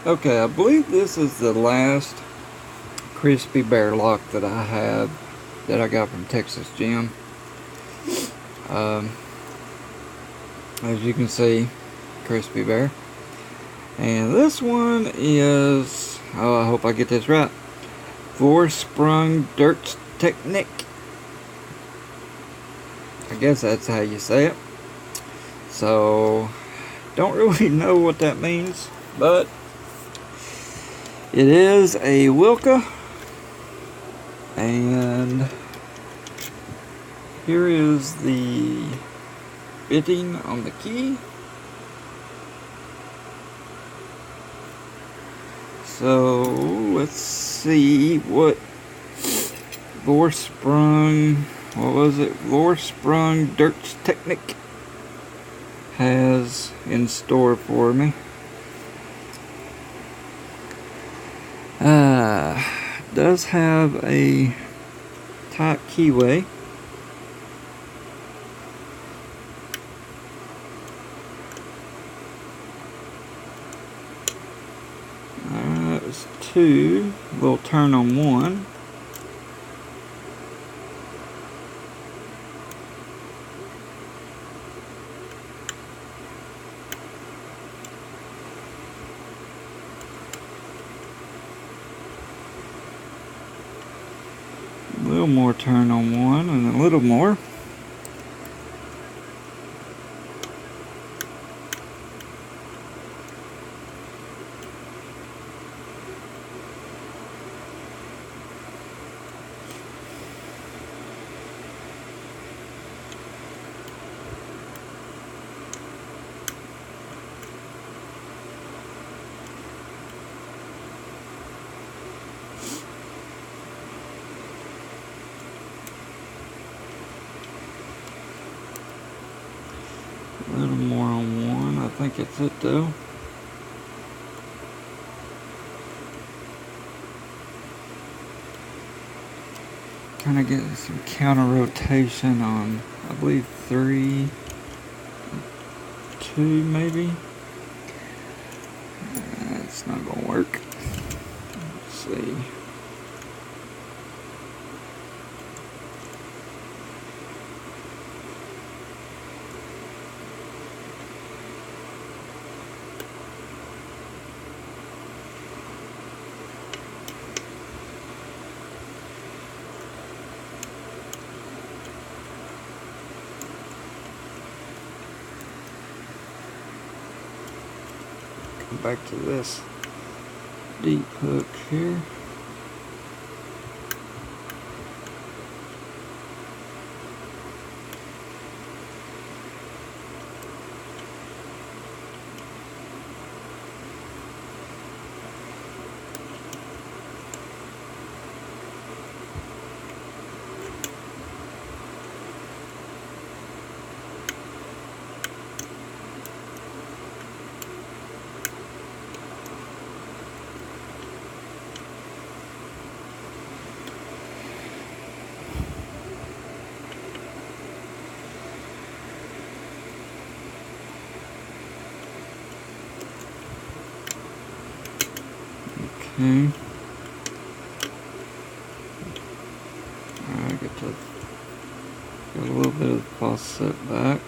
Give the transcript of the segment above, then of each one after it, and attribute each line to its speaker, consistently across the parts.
Speaker 1: Okay, I believe this is the last Crispey Bear lock that I have that I got from Texas Gym. As you can see, Crispey Bear. And this one is, oh, I hope I get this right, Vorsprung Durch Technik. I guess that's how you say it. So, don't really know what that means, but it is a Wilka, and here is the fitting on the key. So let's see what Vorsprung, what was it? Vorsprung Durch Technik has in store for me. Does have a type keyway. It's 2. We'll turn on 1. A little more turn on 1, and a little more. A little more on 1. I think it's it though. Kind of get some counter rotation on, I believe 3, 2 maybe. It's not gonna work. Let's see. Back to this deep hook here. Okay. I get a little bit of faucet back.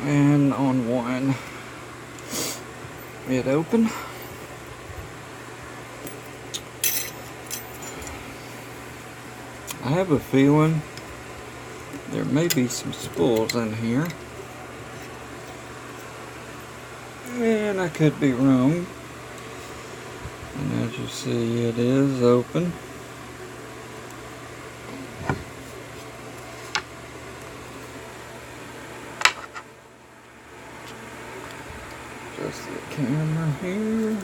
Speaker 1: And on 1, it open. I have a feeling there may be some spools in here, and I could be wrong. And as you see, it is open. camera here.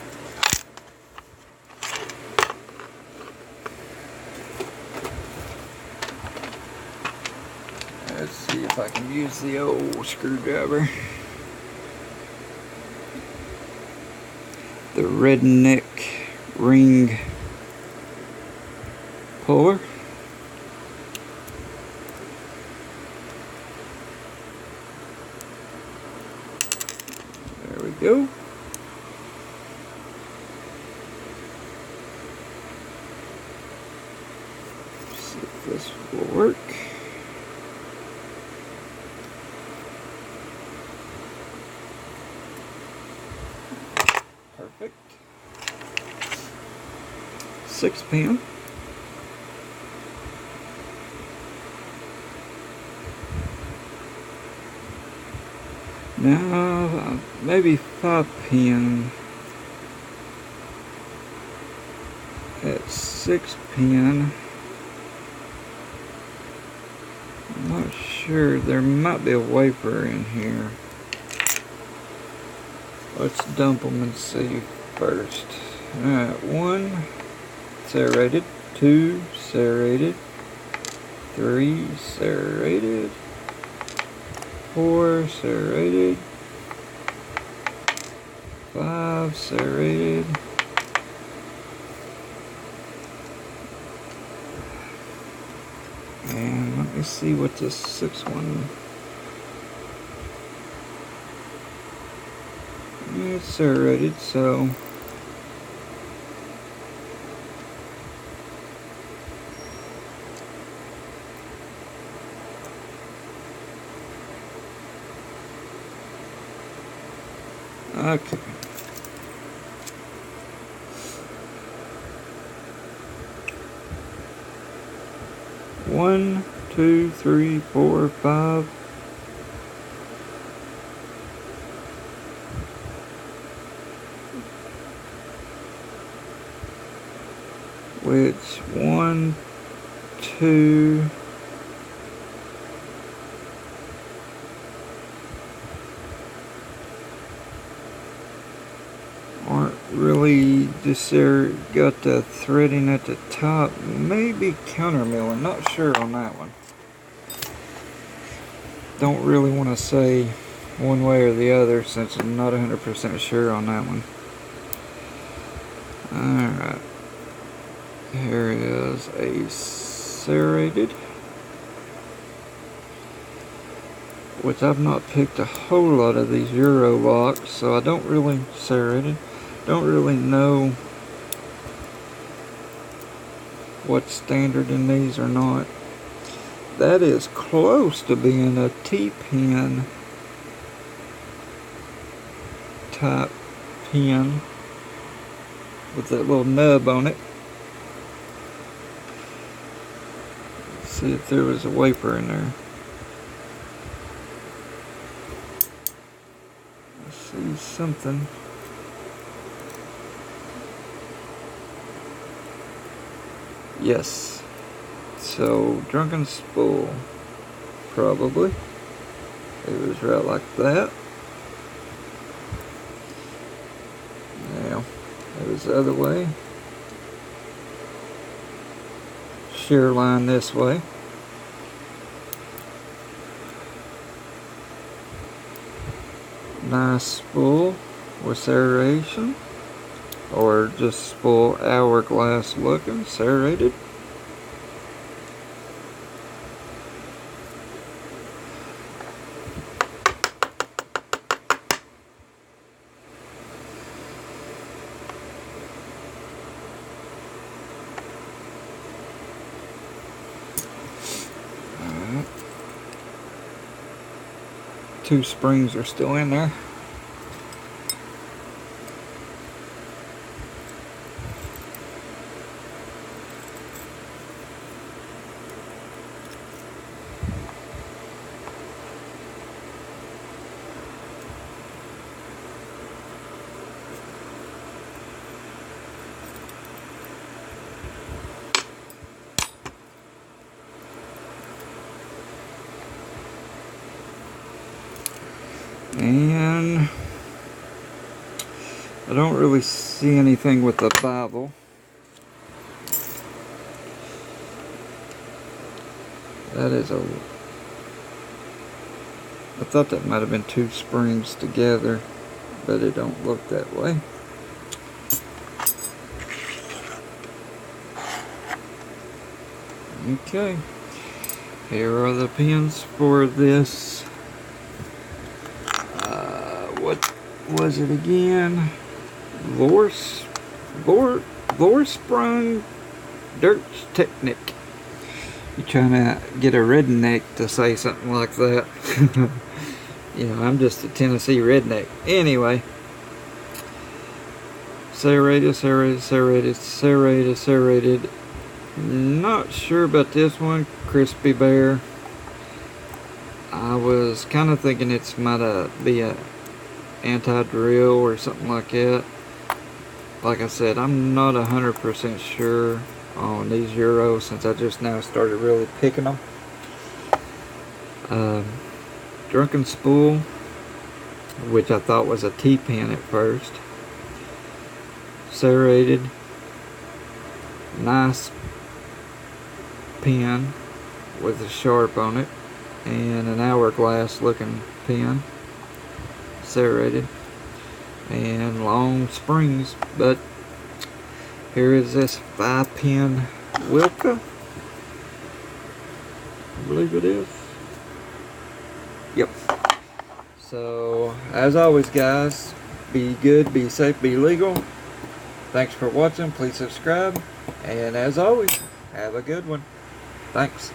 Speaker 1: Let's see if I can use the old screwdriver. The redneck ring puller. There we go. See if this will work. Perfect. 6-pin. Now, maybe 5-pin at 6-pin. I'm not sure. There might be a wafer in here. Let's dump them and see first. Alright, 1 serrated, 2 serrated, 3 serrated, 4 serrated, 5 serrated, and let me see what this 6th one. It's serrated, so okay. One, 2, 3, 4, 5. Which 1, 2. Aren't really just there. Got the threading at the top. Maybe counter milling. Not sure on that one. Don't really want to say one way or the other since I'm not 100% sure on that one. Alright. Here is a serrated, which I've not picked a whole lot of these Euro locks, so I don't really serrated. Don't really know what's standard in these or not. That is close to being a T-pin type pin with that little nub on it. Let's see if there was a wafer in there. I see something. Yes. So, drunken spool. Probably. It was right like that. Now, it was the other way. Shear line this way. Nice spool with serration, or just spool hourglass looking, serrated. Two springs are still in there. And I don't really see anything with the Bible. That is a... I thought that might have been 2 springs together, but it don't look that way. Okay, here are the pins for this. What was it again? Vorsprung Durch Technik. You're trying to get a redneck to say something like that. You know, I'm just a Tennessee redneck. Anyway. Serrated, serrated, serrated, serrated, serrated. Not sure about this one. Crispey Bear. I was kind of thinking it's might be a anti-drill or something like that. Like I said, I'm not 100% sure on these Euros since I just now started really picking them. Drunken spool, which I thought was a T-pin at first. Serrated. Nice pin with a sharp on it. And an hourglass looking pin. Serrated. And long springs, but here is this 5-pin Wilka, I believe it is. Yep. So, as always guys, be good, be safe, be legal. Thanks for watching, please subscribe, and as always, have a good one. Thanks.